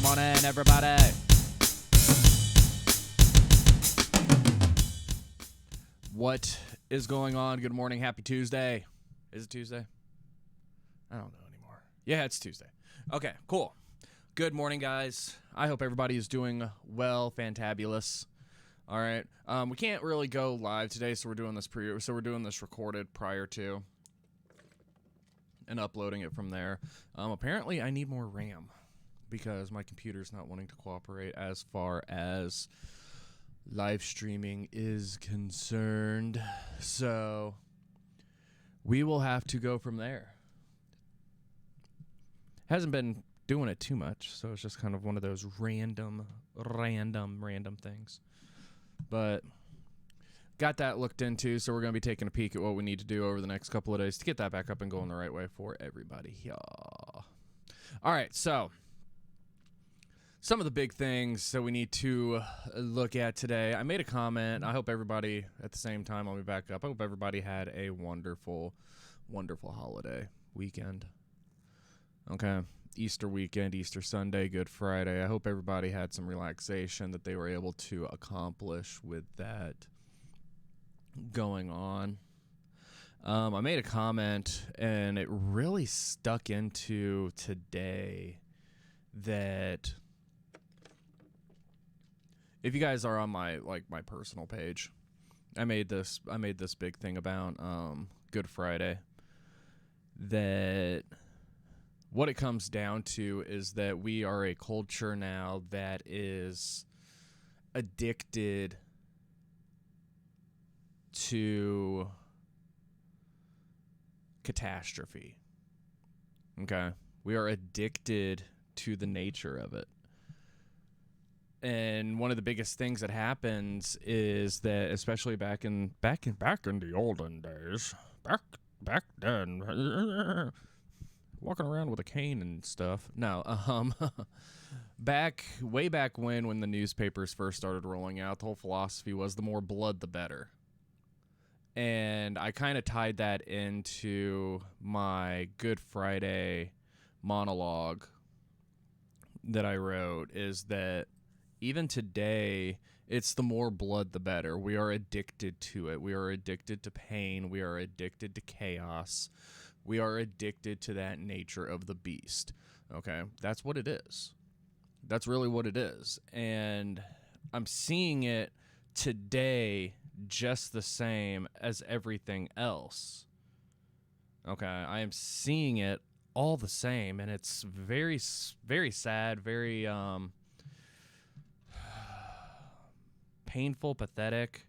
morning, everybody. What is going on? Good morning. Happy Tuesday. Is it Tuesday? I don't know anymore. Yeah, it's Tuesday. Okay, cool. Good morning, guys. I hope everybody is doing well, fantabulous. All right. We can't really go live today, so we're doing this recorded prior to and uploading it from there. Apparently, I need more RAM because my computer's not wanting to cooperate as far as live streaming is concerned. So we will have to go from there. Hasn't been doing it too much, so it's just kind of one of those random things. But got that looked into, so we're going to be taking a peek at what we need to do over the next couple of days to get that back up and going the right way for everybody. Yeah. All right, so some of the big things that we need to look at today. I made a comment. I hope everybody, at the same time, I'll be back up. I hope everybody had a wonderful, wonderful holiday weekend. Okay. Easter weekend, Easter Sunday, Good Friday. I hope everybody had some relaxation that they were able to accomplish with that going on. I made a comment, and it really stuck into today that if you guys are on my personal page, I made this big thing about Good Friday, that what it comes down to is that we are a culture now that is addicted to catastrophe. Okay? We are addicted to the nature of it. And one of the biggest things that happens is that, especially back in the olden days, back then, walking around with a cane and stuff. No, way back when the newspapers first started rolling out, the whole philosophy was the more blood, the better. And I kind of tied that into my Good Friday monologue that I wrote, is that even today, it's the more blood, the better. We are addicted to it. We are addicted to pain. We are addicted to chaos. We are addicted to that nature of the beast. Okay? That's what it is. That's really what it is. And I'm seeing it today just the same as everything else. Okay? I am seeing it all the same, and it's very, very sad, very painful, pathetic.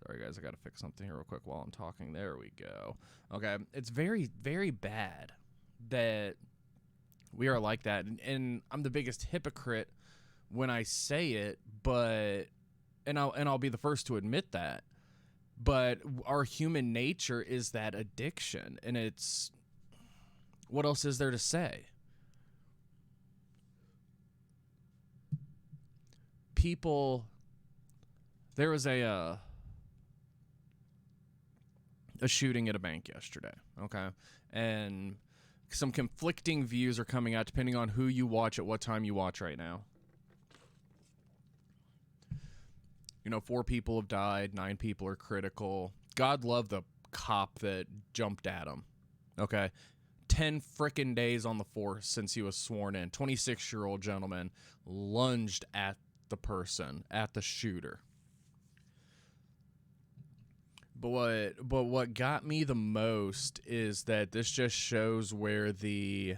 Sorry, guys, I got to fix something here real quick while I'm talking. There we go. Okay, it's very, very bad that we are like that, and I'm the biggest hypocrite when I say it, but I'll be the first to admit that. But our human nature is that addiction, and it's, what else is there to say? People, there was a shooting at a bank yesterday, okay? And some conflicting views are coming out depending on who you watch at what time you watch right now. 4 people have died, 9 people are critical. God love the cop that jumped at him, okay? 10 frickin' days on the force since he was sworn in. 26-year-old gentleman lunged at the person, at the shooter. But what got me the most is that this just shows where that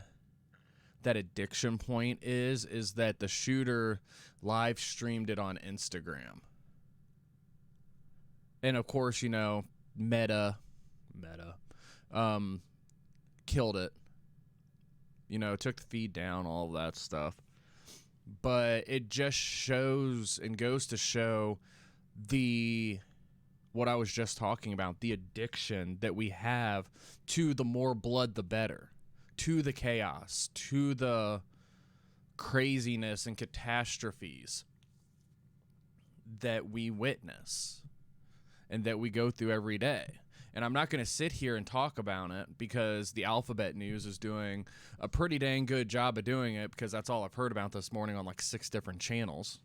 addiction point is that the shooter live streamed it on Instagram. And of course, Meta killed it. Took the feed down, all of that stuff. But it just shows and goes to show what I was just talking about, the addiction that we have to the more blood, the better, to the chaos, to the craziness and catastrophes that we witness and that we go through every day. And I'm not going to sit here and talk about it because the Alphabet News is doing a pretty dang good job of doing it, because that's all I've heard about this morning on like 6 different channels.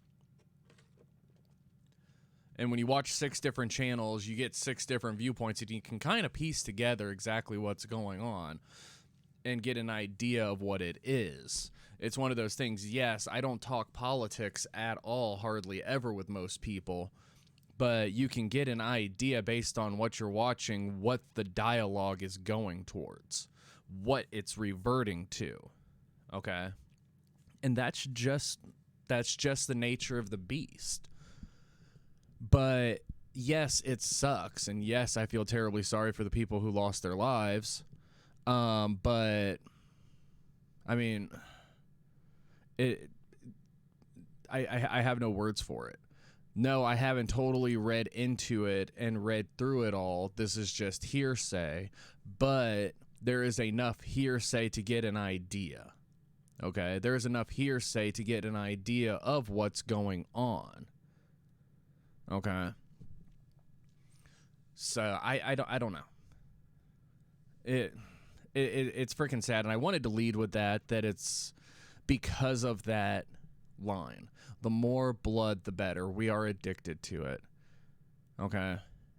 And when you watch 6 different channels, you get 6 different viewpoints, and you can kind of piece together exactly what's going on and get an idea of what it is. It's one of those things. Yes, I don't talk politics at all, hardly ever, with most people, but you can get an idea based on what you're watching, what the dialogue is going towards, what it's reverting to. Okay? And that's just the nature of the beast. But yes, it sucks, and yes, I feel terribly sorry for the people who lost their lives. But I mean, I have no words for it. No, I haven't totally read into it and read through it all. This is just hearsay, but there is enough hearsay to get an idea. Okay, there's enough hearsay to get an idea of what's going on. Okay. So I don't know. It's freaking sad, and I wanted to lead with that it's because of that line. The more blood, the better. We are addicted to it. Okay.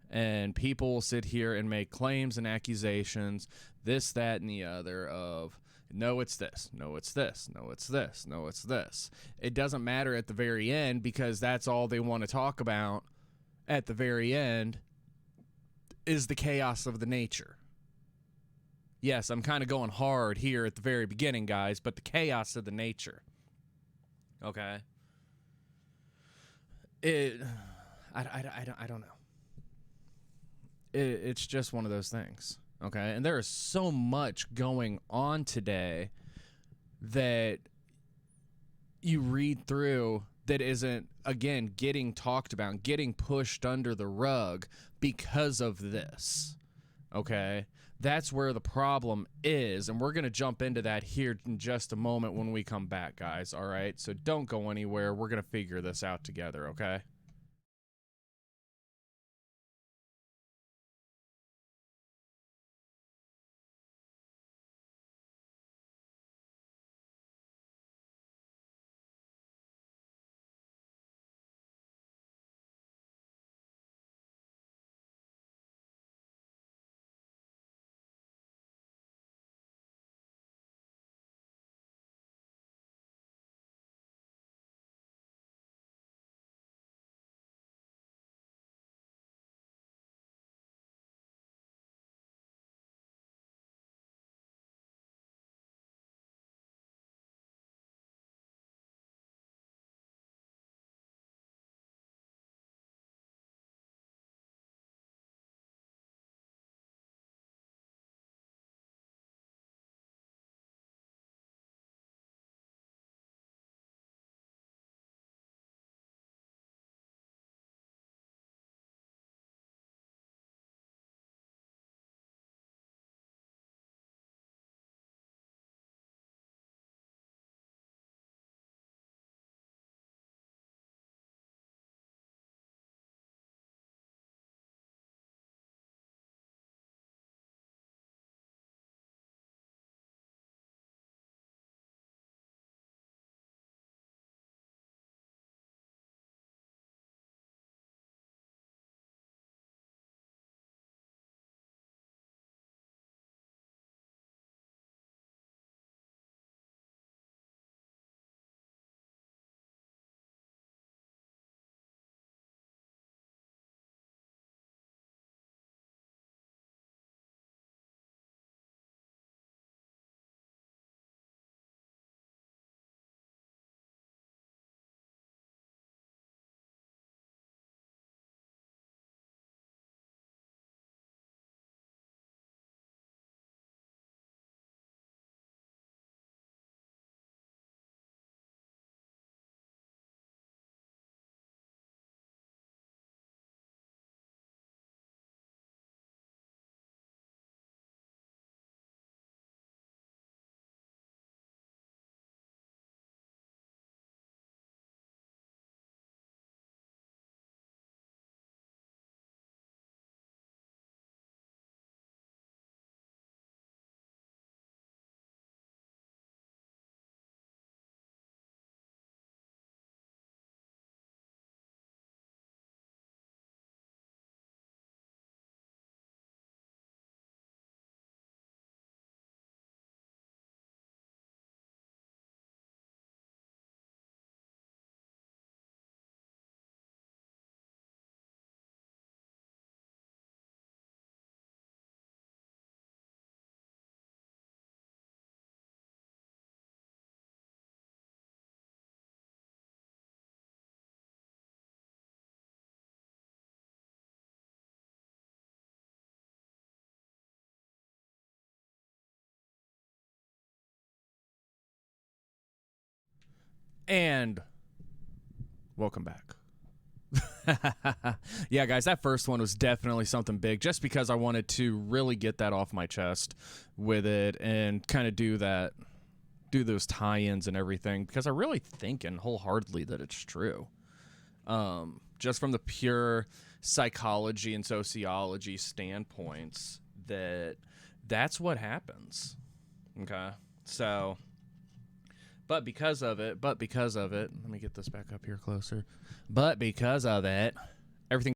And people will sit here and make claims and accusations, this, that, and the other, of no, it's this, no, it's this, no, it's this, no, it's this. It doesn't matter at the very end, because that's all they want to talk about at the very end is the chaos of the nature. Yes, I'm kind of going hard here at the very beginning, guys, but the chaos of the nature. Okay? I don't know. It's just one of those things. Okay? And there is so much going on today that you read through that isn't, again, getting talked about, getting pushed under the rug because of this. Okay? That's where the problem is, and we're going to jump into that here in just a moment when we come back, guys, all right? So don't go anywhere. We're going to figure this out together, okay? And welcome back. Yeah, guys, that first one was definitely something big just because I wanted to really get that off my chest with it and kind of do those tie-ins and everything because I really think and wholeheartedly that it's true. Just from the pure psychology and sociology standpoints that's what happens. Okay. So, but because of it, let me get this back up here closer. But because of it, everything.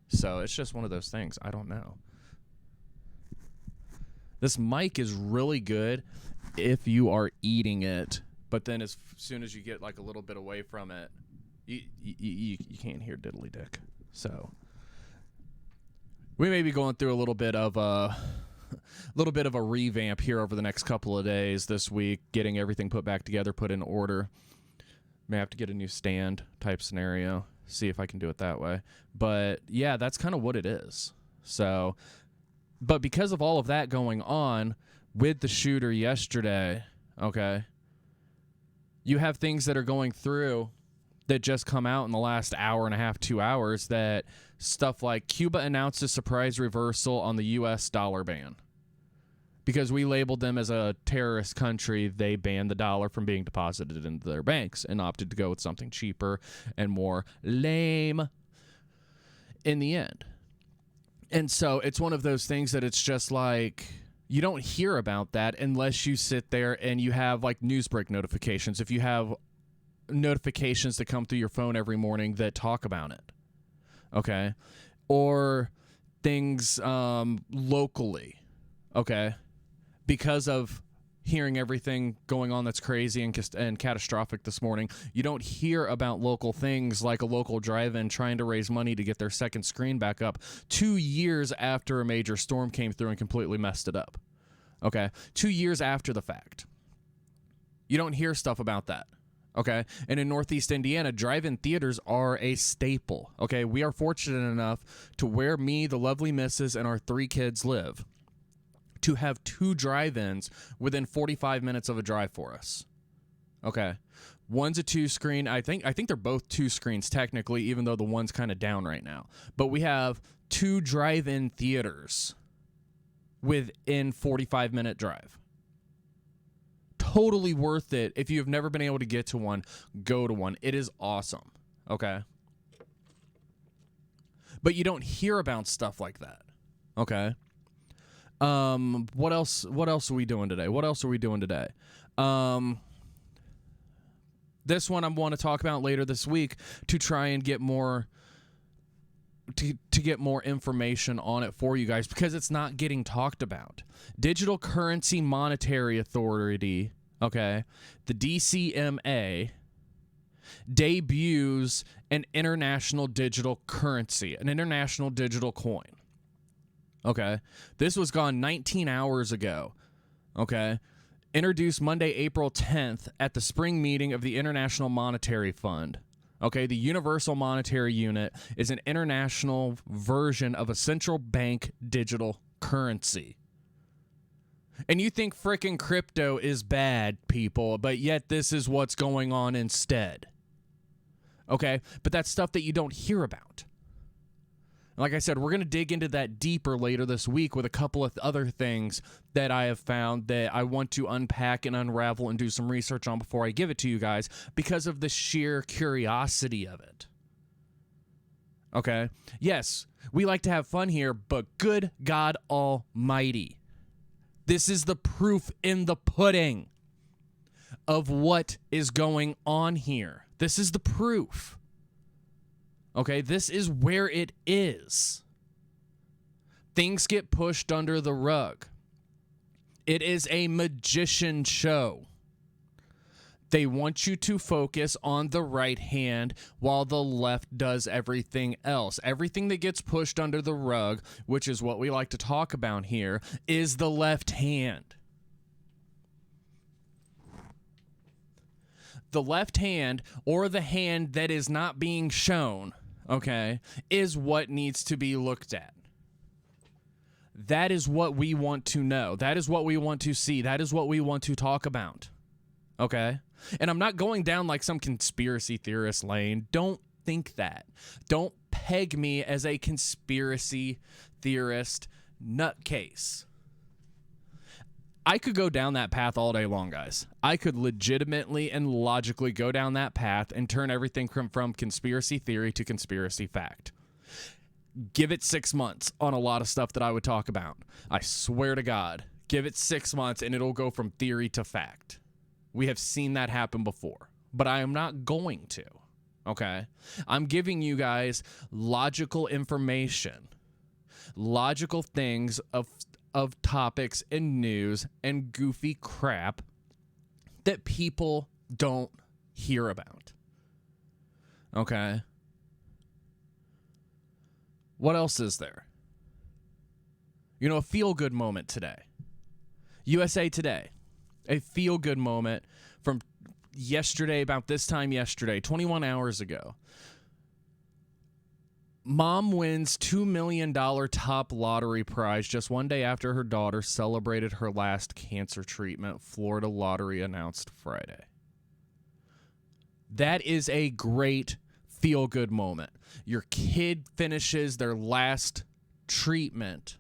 So it's just one of those things. I don't know. This mic is really good if you are eating it, but then as soon as you get like a little bit away from it, you can't hear diddly dick. So we may be going through a little bit of a revamp here over the next couple of days this week, getting everything put back together, put in order. May have to get a new stand type scenario, see if I can do it that way. But yeah, that's kind of what it is. So, but because of all of that going on with the shooter yesterday, okay, you have things that are going through that just come out in the last hour and a half, 2 hours, that stuff like Cuba announced a surprise reversal on the U.S. dollar ban. Because we labeled them as a terrorist country, they banned the dollar from being deposited into their banks and opted to go with something cheaper and more lame in the end. And so it's one of those things that it's just like, you don't hear about that unless you sit there and you have like Newsbreak notifications. If you have notifications that come through your phone every morning that talk about it, okay? Or things locally, okay? Because of hearing everything going on that's crazy and catastrophic this morning, you don't hear about local things like a local drive-in trying to raise money to get their second screen back up 2 years after a major storm came through and completely messed it up. Okay? 2 years after the fact. You don't hear stuff about that. Okay? And in Northeast Indiana, drive-in theaters are a staple. Okay? We are fortunate enough to where me, the lovely missus, and our 3 kids live, to have 2 drive-ins within 45 minutes of a drive for us. Okay. One's a 2-screen. I think they're both 2 screens technically, even though the one's kind of down right now. But we have 2 drive-in theaters within 45-minute drive. Totally worth it. If you've never been able to get to one, go to one. It is awesome. Okay. But you don't hear about stuff like that. Okay. What else are we doing today? This one I want to talk about later this week to try and get more to get more information on it for you guys because it's not getting talked about. Digital Currency Monetary Authority, okay, the DCMA, debuts an international digital currency, an international digital coin. Okay, this was gone 19 hours ago, okay, introduced Monday, April 10th at the spring meeting of the International Monetary Fund. Okay, the Universal Monetary Unit is an international version of a central bank digital currency. And you think frickin' crypto is bad, people, but yet this is what's going on instead. Okay, but that's stuff that you don't hear about. Like I said, we're going to dig into that deeper later this week with a couple of other things that I have found that I want to unpack and unravel and do some research on before I give it to you guys because of the sheer curiosity of it. Okay? Yes, we like to have fun here, but good God Almighty, this is the proof in the pudding of what is going on here. This is the proof. Okay, this is where it is. Things get pushed under the rug. It is a magician show. They want you to focus on the right hand while the left does everything else. Everything that gets pushed under the rug, which is what we like to talk about here, is the left hand. The left hand, or the hand that is not being shown, okay, is what needs to be looked at. That is what we want to know. That is what we want to see. That is what we want to talk about. Okay? And I'm not going down like some conspiracy theorist lane. Don't think that. Don't peg me as a conspiracy theorist nutcase. I could go down that path all day long, guys. I could legitimately and logically go down that path and turn everything from conspiracy theory to conspiracy fact. Give it 6 months on a lot of stuff that I would talk about. I swear to God, give it 6 months and it'll go from theory to fact. We have seen that happen before, but I am not going to, okay? I'm giving you guys logical information, logical things of topics and news and goofy crap that people don't hear about, okay? What else is there? A feel-good moment today. USA Today. A feel-good moment from yesterday, about this time yesterday, 21 hours ago. Mom wins $2 million top lottery prize just one day after her daughter celebrated her last cancer treatment, Florida lottery announced Friday. That is a great feel-good moment. Your kid finishes their last treatment,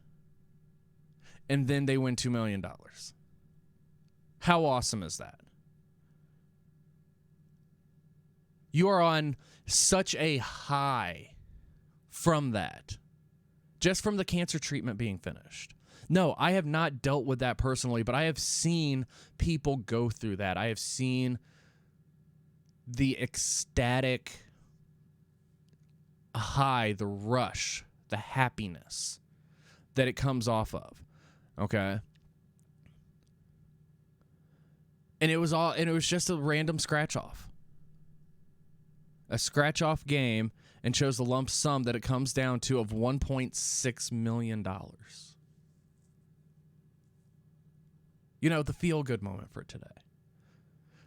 and then they win $2 million. How awesome is that? You are on such a high from that, just from the cancer treatment being finished. No, I have not dealt with that personally, but I have seen people go through that. I have seen the ecstatic high, the rush, the happiness that it comes off of. Okay? And it was just a random scratch off. A scratch off game, and shows the lump sum that it comes down to of $1.6 million. The feel-good moment for today.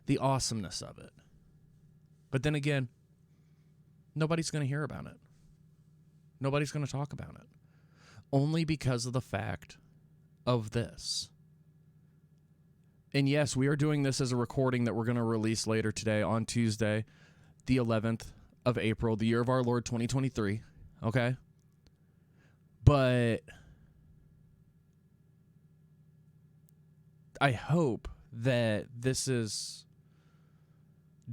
The awesomeness of it. But then again, nobody's going to hear about it. Nobody's going to talk about it. Only because of the fact of this. And yes, we are doing this as a recording that we're going to release later today on Tuesday, the 11th of April, the year of our Lord 2023, okay? But I hope that this is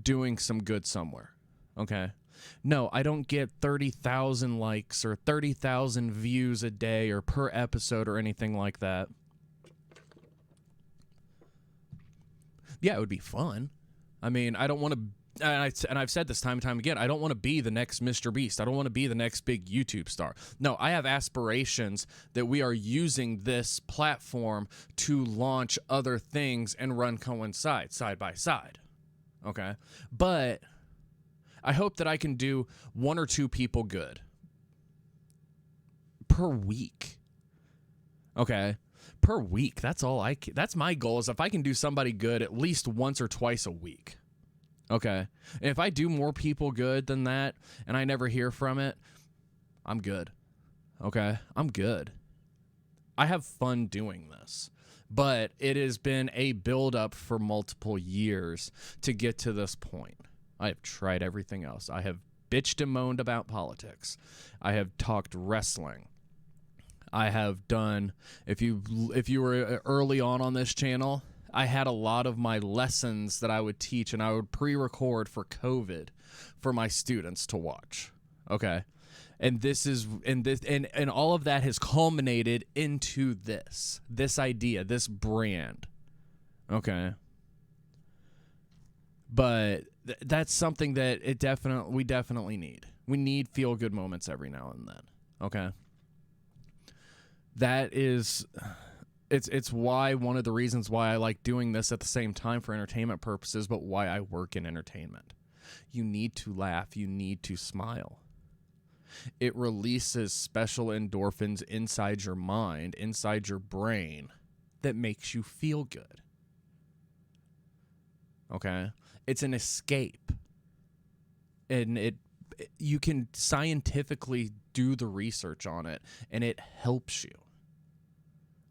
doing some good somewhere, okay? No, I don't get 30,000 likes or 30,000 views a day or per episode or anything like that. Yeah, it would be fun. I mean, I don't want to... And I've said this time and time again, I don't want to be the next Mr. Beast. I don't want to be the next big YouTube star. No, I have aspirations that we are using this platform to launch other things and run coincide side by side. Okay? But I hope that I can do 1 or 2 people good per week. Okay? Per week. That's all that's my goal, is if I can do somebody good at least once or twice a week. Okay. And if I do more people good than that and I never hear from it, I'm good. Okay. I'm good. I have fun doing this, but it has been a build-up for multiple years to get to this point. I have tried everything else. I have bitched and moaned about politics. I have talked wrestling. I have done, if you were early on this channel, I had a lot of my lessons that I would teach and I would pre-record for COVID for my students to watch. Okay. And and all of that has culminated into this idea, this brand. Okay. But that's something that we definitely need. We need feel-good moments every now and then. Okay. That is... It's why one of the reasons why I like doing this at the same time for entertainment purposes, but why I work in entertainment. You need to laugh. You need to smile. It releases special endorphins inside your mind, inside your brain, that makes you feel good. Okay? It's an escape. And you can scientifically do the research on it, and it helps you.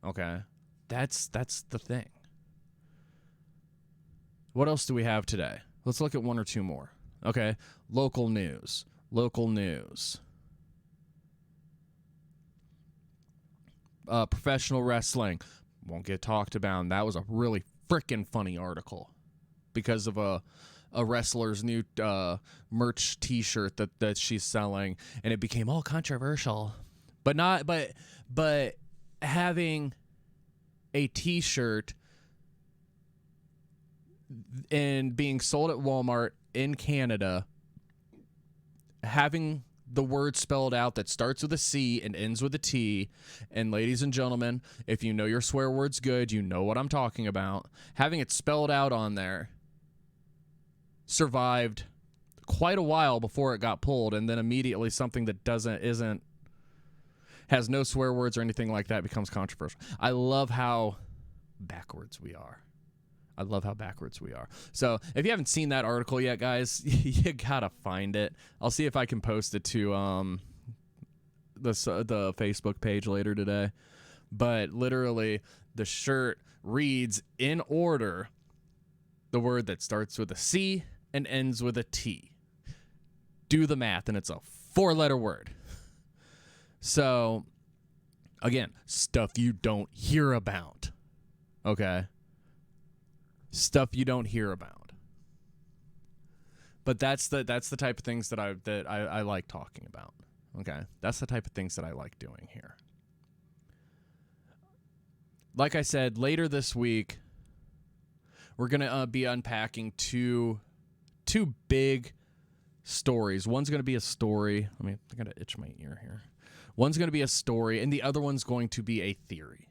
Okay? That's the thing. What else do we have today? Let's look at one or two more. Okay. Local news. Professional wrestling won't get talked about. And that was a really freaking funny article because of a wrestler's new merch T-shirt that she's selling, and it became all controversial. But having a T-shirt and being sold at Walmart in Canada, having the word spelled out that starts with a C and ends with a T, and ladies and gentlemen, if you know your swear words good, you know what I'm talking about. Having it spelled out on there survived quite a while before it got pulled, and then immediately something that has no swear words or anything like that becomes controversial. I love how backwards we are. So if you haven't seen that article yet, guys, you gotta find it. I'll see if I can post it to the Facebook page later today. But literally, the shirt reads in order the word that starts with a C and ends with a T. Do the math, and it's a 4-letter word. So, again, stuff you don't hear about. Okay? Stuff you don't hear about. But that's the type of things that I like talking about. Okay? That's the type of things that I like doing here. Like I said, later this week, we're going to be unpacking two big stories. One's going to be a story. I got to itch my ear here. One's going to be a story, and the other one's going to be a theory.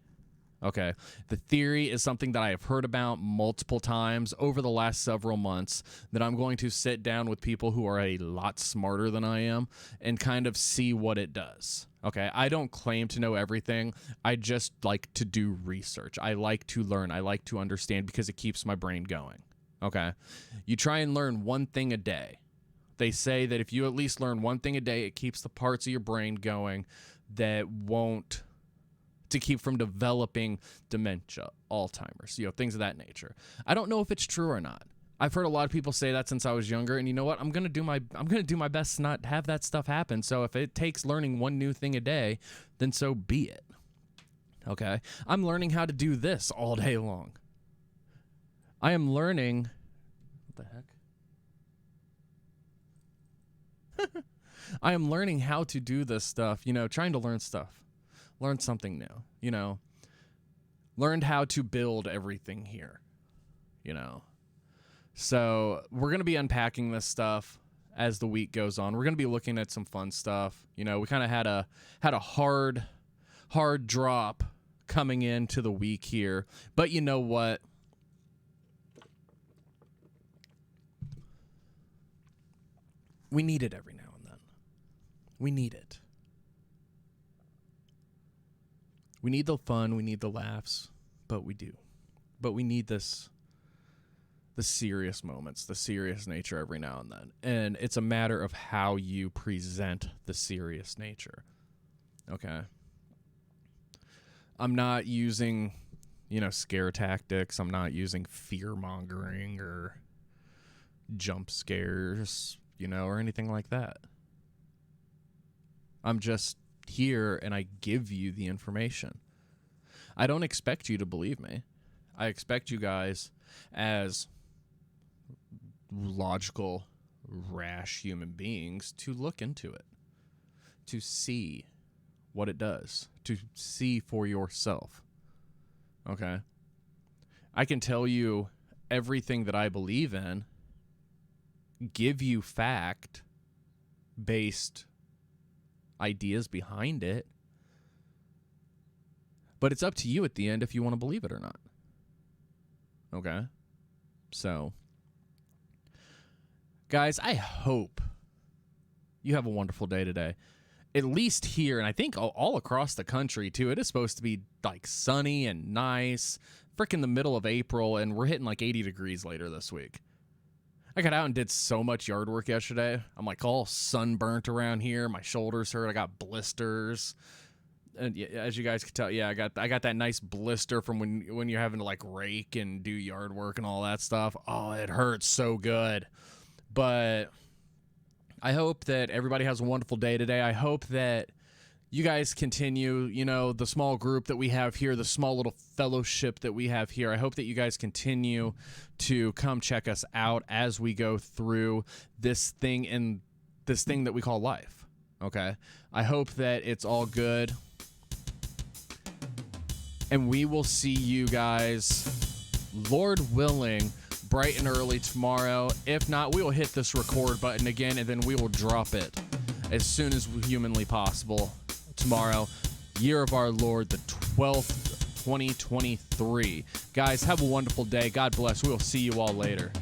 Okay. The theory is something that I have heard about multiple times over the last several months that I'm going to sit down with people who are a lot smarter than I am and kind of see what it does. Okay. I don't claim to know everything. I just like to do research. I like to learn. I like to understand because it keeps my brain going. Okay. You try and learn one thing a day. They say that if you at least learn one thing a day, it keeps the parts of your brain going that won't to keep from developing dementia, Alzheimer's, things of that nature. I don't know if it's true or not. I've heard a lot of people say that since I was younger, and you know what? I'm gonna do my best to not have that stuff happen. So if it takes learning one new thing a day, then so be it. Okay? I'm learning how to do this all day long. I am learning. What the heck? I am learning how to do this stuff. Trying to learn stuff. Learn something new, learned how to build everything here, So we're going to be unpacking this stuff as the week goes on. We're going to be looking at some fun stuff. We kind of had a hard drop coming into the week here. But you know what? We need it every now and then. We need it. We need the fun, we need the laughs, but we do. But we need the serious moments, the serious nature every now and then. And it's a matter of how you present the serious nature. Okay? I'm not using, scare tactics. I'm not using fear-mongering or jump scares, or anything like that. I'm just here and I give you the information. I don't expect you to believe me. I expect you guys as logical, rash human beings to look into it, to see what it does, to see for yourself. Okay? I can tell you everything that I believe in, give you fact-based ideas behind it, but it's up to you at the end if you want to believe it or not. Okay? So, guys, I hope you have a wonderful day today. At least here, and I think all across the country too, it is supposed to be like sunny and nice, freaking the middle of April, and we're hitting like 80 degrees later this week. I got out and did so much yard work yesterday. I'm like all sunburnt around here. My shoulders hurt. I got blisters. as you guys can tell, I got that nice blister from when you're having to like rake and do yard work and all that stuff. Oh, it hurts so good. But I hope that everybody has a wonderful day today. I hope that you guys continue, the small group that we have here, the small little fellowship that we have here. I hope that you guys continue to come check us out as we go through this thing that we call life. Okay? I hope that it's all good. And we will see you guys, Lord willing, bright and early tomorrow. If not, we will hit this record button again, and then we will drop it as soon as humanly possible tomorrow. Year of our Lord, the 12th, 2023. Guys, have a wonderful day. God bless. We will see you all later.